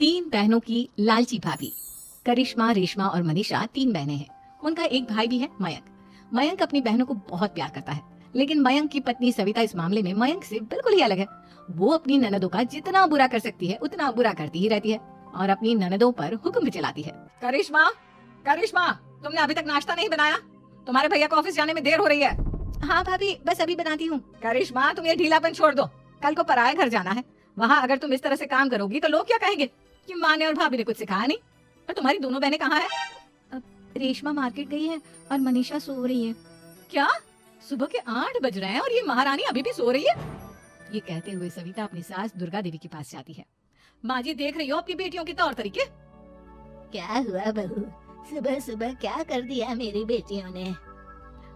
तीन बहनों की लालची भाभी। करिश्मा, रेशमा और मनीषा तीन बहनें हैं। उनका एक भाई भी है, मयंक। मयंक अपनी बहनों को बहुत प्यार करता है, लेकिन मयंक की पत्नी सविता इस मामले में मयंक से बिल्कुल ही अलग है। वो अपनी ननदों का जितना बुरा कर सकती है उतना बुरा करती ही रहती है और अपनी ननदों पर हुक्म भी चलाती है। करिश्मा, करिश्मा, तुमने अभी तक नाश्ता नहीं बनाया? तुम्हारे भैया को ऑफिस जाने में देर हो रही है। हाँ भाभी, बस अभी बनाती हूँ। करिश्मा, तुम ये ढीलापन छोड़ दो। कल को पराये घर जाना है, वहाँ अगर तुम इस तरह से काम करोगी तो लोग क्या कहेंगे कि माँ ने और भाभी ने कुछ सिखाया नहीं। और तुम्हारी दोनों बहनें कहाँ है? रेशमा मार्केट गई है और मनीषा सो रही है। क्या? सुबह के 8 बज रहे हैं और ये महारानी अभी भी सो रही है? ये कहते हुए सविता अपनी सास दुर्गा देवी के पास जाती है। माँ जी, देख रही हो अपनी बेटियों के तौर तरीके? क्या हुआ बहू, सुबह सुबह क्या कर दिया मेरी बेटियों ने?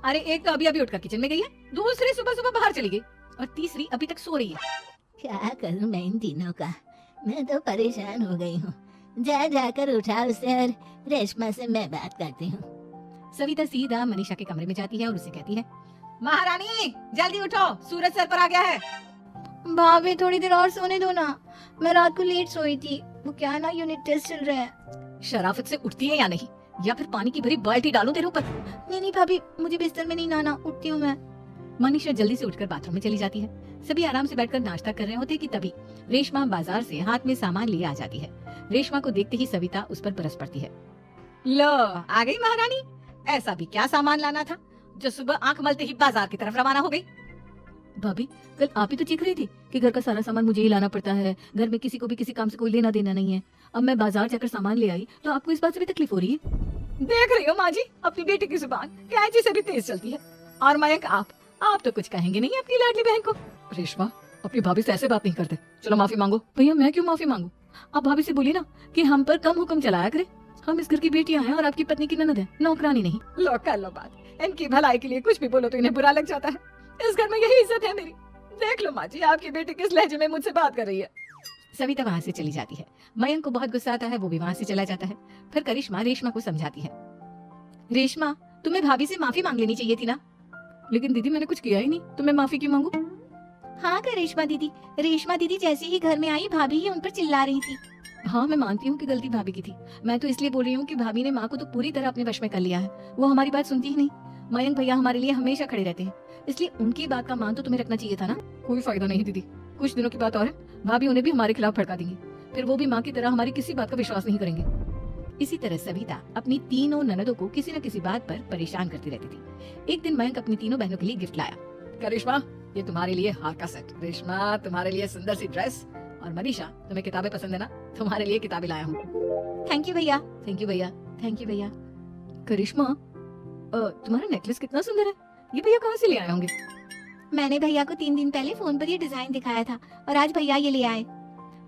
अरे एक तो अभी अभी उठकर किचन में गई है, दूसरी सुबह सुबह बाहर चली गई और तीसरी अभी तक सो रही है। क्या करूं मैं इन तीनों का, मैं तो परेशान हो गई हूँ। जा जाकर उठा उसे और रेशमा से मैं बात करती हूँ। सविता सीधा मनीषा के कमरे में जाती है और उसे कहती है, महारानी जल्दी उठो, सूरज सर पर आ गया है। भाभी थोड़ी देर और सोने दो ना, मैं रात को लेट सोई थी। वो क्या ना, यूनिट टेस्ट चल रहा है। शराफत से उठती है या नहीं, या फिर पानी की भरी बाल्टी डालूं तेरे ऊपर? नहीं भाभी, मुझे बिस्तर में नहीं नहाना, उठती हूँ मैं। मनीषा जल्दी से उठकर बाथरूम में चली जाती है। सभी आराम से बैठकर नाश्ता कर रहे होते कि तभी रेशमा बाजार से हाथ में सामान लिए आ जाती है। रेशमा को देखते ही सविता उस पर बरस पड़ती है। लो, आ गई महारानी। ऐसा भी क्या सामान लाना था जो सुबह आंख मलते ही बाजार की तरफ रवाना हो गई? भाभी, कल आप ही तो चीख रही थी कि घर का सारा सामान मुझे ही लाना पड़ता है, घर में किसी को भी किसी काम से कोई लेना देना नहीं है। अब मैं बाजार जाकर सामान ले आई तो आपको इस बात से भी तकलीफ हो रही है? देख रही हो माँ जी, अपनी बेटी की जुबान कैंची से भी तेज चलती है। और मयंक, आप तो कुछ कहेंगे नहीं अपनी लाडली बहन को। रेशमा, अपनी भाभी से ऐसे बात नहीं करते, चलो माफी मांगो। भैया, मैं क्यों माफी मांगू? आप भाभी से बोलिए ना कि हम पर कम हुक्म चलाया करे। हम इस घर की बेटियां हैं और आपकी पत्नी की ननद है, नौकरानी नहीं। लो कर लो बात, इनकी भलाई के लिए कुछ भी बोलो तो इन्हें बुरा लग जाता है। इस घर में यही इज्जत है मेरी। देख लो माँ जी, आपकी बेटी किस लहजे में मुझसे बात कर रही है। सविता वहाँ से चली जाती है। मयंक को बहुत गुस्सा आता है, वो भी वहाँ से चला जाता है। फिर करिश्मा रेशमा को समझाती है, रेशमा, तुम्हें भाभी से माफी मांग लेनी चाहिए थी ना। लेकिन दीदी, मैंने कुछ किया ही नहीं, तो मैं माफी क्यों मांगू? हाँ करिश्मा दीदी, रेशमा दीदी जैसे ही घर में आई भाभी ही उन पर चिल्ला रही थी। हाँ, मैं मानती हूँ कि गलती भाभी की थी। मैं तो इसलिए बोल रही हूँ कि भाभी ने माँ को तो पूरी तरह अपने वश में कर लिया है। वो हमारी बात सुनती ही नहीं। मयंक भैया हमारे लिए हमेशा खड़े रहते हैं, इसलिए उनकी बात का मान तो तुम्हें रखना चाहिए था ना। कोई फायदा नहीं दीदी, कुछ दिनों की बात और है, भाभी उन्हें भी हमारे खिलाफ भड़का देंगी। फिर वो भी माँ की तरह हमारी किसी बात का विश्वास नहीं करेंगे। इसी तरह सविता अपनी तीनों ननदों को किसी न किसी बात पर परेशान करती रहती थी। एक दिन मयंक अपनी तीनों बहनों के लिए गिफ्ट लाया। करिश्मा, ये तुम्हारे लिए हार का सेट। रेशमा, तुम्हारे लिए सुंदर सी ड्रेस। और मनीषा, तुम्हें किताबें पसंद है ना, तुम्हारे लिए किताबें लाया हूँ। थैंक यू भैया। थैंक यू भैया, थैंक यू भैया। करिश्मा, तुम्हारा नेकलेस कितना सुंदर है, ये भैया कहाँ से ले आए होंगे? मैंने भैया को 3 दिन पहले फोन पर ये डिजाइन दिखाया था और आज भैया ये ले आए।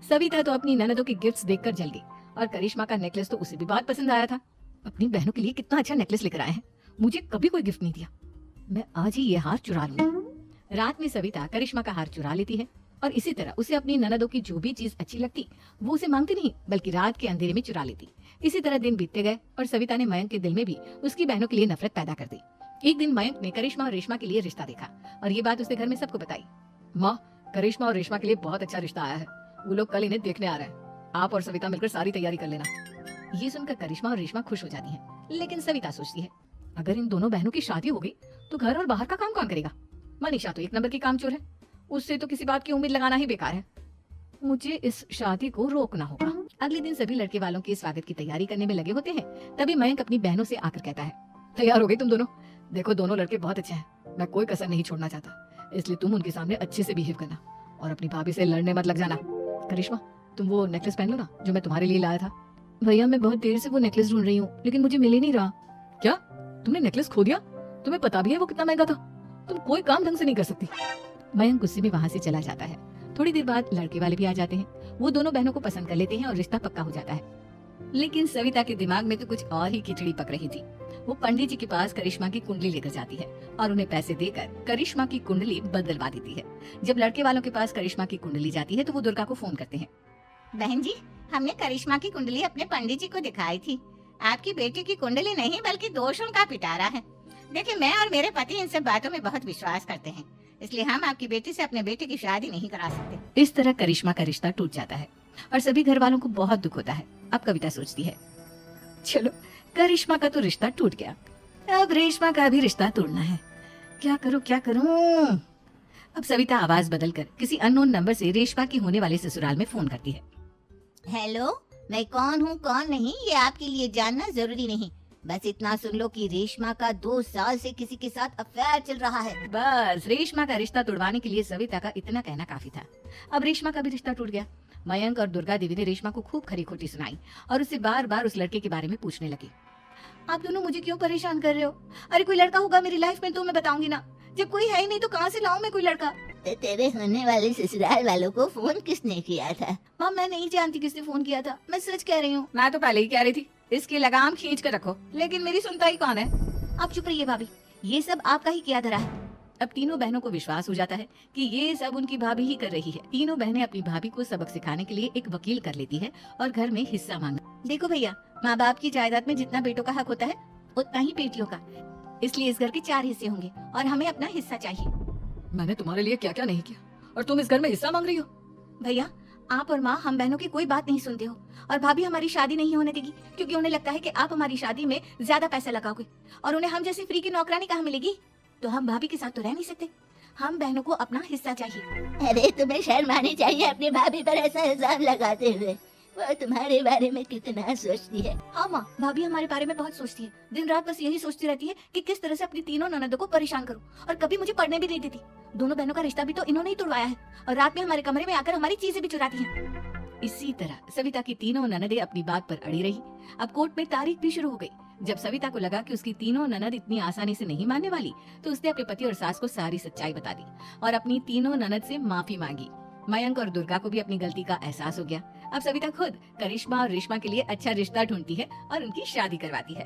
सविता तो अपनी ननदों के गिफ्ट्स देखकर जल गई और करिश्मा का नेकलेस तो उसे भी बहुत पसंद आया था। अपनी बहनों के लिए कितना अच्छा नेकलेस लेकर आए हैं, मुझे कभी कोई गिफ्ट नहीं दिया। मैं आज ही ये हार चुरा लूंगी। रात में सविता करिश्मा का हार चुरा लेती है और इसी तरह उसे अपनी ननदों की जो भी चीज अच्छी लगती वो उसे मांगती नहीं, बल्कि रात के अंधेरे में चुरा लेती। इसी तरह दिन बीतते गए और सविता ने मयंक के दिल में भी उसकी बहनों के लिए नफरत पैदा कर दी। एक दिन मयंक ने करिश्मा और रेशमा के लिए रिश्ता देखा और ये बात उसने घर में सबको बताई। माँ, करिश्मा और रेशमा के लिए बहुत अच्छा रिश्ता आया है, वो लोग कल इन्हें देखने आ रहे हैं। आप और सविता मिलकर सारी तैयारी कर लेना। ये सुनकर करिश्मा और रेशमा खुश हो जाती हैं, लेकिन सविता सोचती है, अगर इन दोनों बहनों की शादी हो गई तो घर और बाहर का काम कौन करेगा? मनीषा तो 1 नंबर की कामचोर है, उससे तो किसी बात की उम्मीद लगाना ही बेकार है। मुझे इस शादी को रोकना होगा। अगले दिन सभी लड़के वालों के स्वागत की तैयारी करने में लगे होते हैं। तभी मयंक अपनी बहनों से आकर कहता है, तैयार हो गई तुम दोनों? देखो, दोनों लड़के बहुत अच्छे हैं, मैं कोई कसर नहीं छोड़ना चाहता, इसलिए तुम उनके सामने अच्छे से बिहेव करना और अपनी भाभी से लड़ने मत लग जाना। करिश्मा, तुम वो नेकलेस पहन लो ना जो मैं तुम्हारे लिए लाया था। भैया, मैं बहुत देर से वो नेकलेस ढूंढ रही हूँ, लेकिन मुझे मिल ही नहीं रहा। क्या, तुमने नेकलेस खो दिया? तुम्हें पता भी है वो कितना महंगा था? तुम कोई काम ढंग से नहीं कर सकती। मयंक गुस्से में वहाँ से चला जाता है। थोड़ी देर बाद लड़के वाले भी आ जाते हैं। वो दोनों बहनों को पसंद कर लेते हैं और रिश्ता पक्का हो जाता है। लेकिन सविता के दिमाग में तो कुछ और ही खिचड़ी पक रही थी। वो पंडित जी के पास करिश्मा की कुंडली लेकर जाती है और उन्हें पैसे देकर करिश्मा की कुंडली बदलवा देती है। जब लड़के वालों के पास करिश्मा की कुंडली जाती है तो वो दुर्गा को फोन करते हैं। बहन जी, हमने करिश्मा की कुंडली अपने पंडित जी को दिखाई थी। आपकी बेटी की कुंडली नहीं बल्कि दोषों का पिटारा है। देखिए, मैं और मेरे पति इन सब बातों में बहुत विश्वास करते हैं, इसलिए हम आपकी बेटी से अपने बेटे की शादी नहीं करा सकते। इस तरह करिश्मा का रिश्ता टूट जाता है और सभी घर वालों को बहुत दुख होता है। अब कविता सोचती है, चलो करिश्मा का तो रिश्ता टूट गया, अब रेशमा का भी रिश्ता तोड़ना है। क्या करूं क्या करूं? अब सविता आवाज बदलकर किसी अननोन नंबर से रेशमा की होने वाले ससुराल में फोन करती है। हेलो, मैं कौन हूँ कौन नहीं ये आपके लिए जानना जरूरी नहीं, बस इतना सुन लो कि रेशमा का 2 साल से किसी के साथ अफेयर चल रहा है। बस रेशमा का रिश्ता तोड़वाने के लिए सविता का इतना कहना काफी था। अब रेशमा का भी रिश्ता टूट गया। मयंक और दुर्गा देवी ने रेशमा को खूब खरी खोटी सुनाई और उससे बार बार उस लड़के के बारे में पूछने लगी। आप दोनों मुझे क्यों परेशान कर रहे हो? अरे कोई लड़का होगा मेरी लाइफ में तो मैं बताऊंगी ना, जब कोई है ही नहीं तो कहाँ से लाऊं मैं कोई लड़का? तेरे होने वाले ससुराल वालों को फोन किसने किया था? माँ मैं नहीं जानती किसने फोन किया था, मैं सच कह रही हूँ। मैं तो पहले ही कह रही थी इसकी लगाम खींच कर रखो, लेकिन मेरी सुनता ही कौन है? आप चुप रहिए भाभी, ये सब आपका ही किया धरा है। अब तीनों बहनों को विश्वास हो जाता है कि ये सब उनकी भाभी ही कर रही है। तीनों बहनें अपनी भाभी को सबक सिखाने के लिए एक वकील कर लेती है और घर में हिस्सा मांगा। देखो भैया, माँ बाप की जायदाद में जितना बेटों का हक होता है उतना ही बेटियों का, इसलिए इस घर के 4 हिस्से होंगे और हमें अपना हिस्सा चाहिए। मैंने तुम्हारे लिए क्या क्या नहीं किया और तुम इस घर में हिस्सा मांग रही हो? भैया आप और माँ हम बहनों की कोई बात नहीं सुनते हो, और भाभी हमारी शादी नहीं होने देगी क्योंकि उन्हें लगता है कि आप हमारी शादी में ज्यादा पैसा लगाओगे और उन्हें हम जैसी फ्री की नौकरानी कहाँ मिलेगी। तो हम भाभी के साथ तो रह नहीं सकते, हम बहनों को अपना हिस्सा चाहिए। अरे तुम्हें शर्म आनी चाहिए अपनी भाभी पर ऐसा इल्जाम लगाते हुए, वो तुम्हारे बारे में कितना सोचती है। हाँ माँ, भाभी हमारे बारे में बहुत सोचती है, दिन रात बस यही सोचती रहती है कि किस तरह से अपनी तीनों ननदों को परेशान करूं, और कभी मुझे पढ़ने भी नहीं देती। दोनों बहनों का रिश्ता भी तो इन्होंने ही तोड़वाया है और रात में हमारे कमरे में आकर हमारी चीजें भी चुराती हैं। इसी तरह सविता की तीनों ननदें अपनी बात पर अड़ी रही। अब कोर्ट में तारीख भी शुरू हो गई। जब सविता को लगा कि उसकी तीनों ननद इतनी आसानी से नहीं मानने वाली, तो उसने अपने पति और सास को सारी सच्चाई बता दी और अपनी तीनों ननद से माफी मांगी। मयंक और दुर्गा को भी अपनी गलती का एहसास हो गया। अब सविता खुद करिश्मा और रेशमा के लिए अच्छा रिश्ता ढूंढती है और उनकी शादी करवाती है।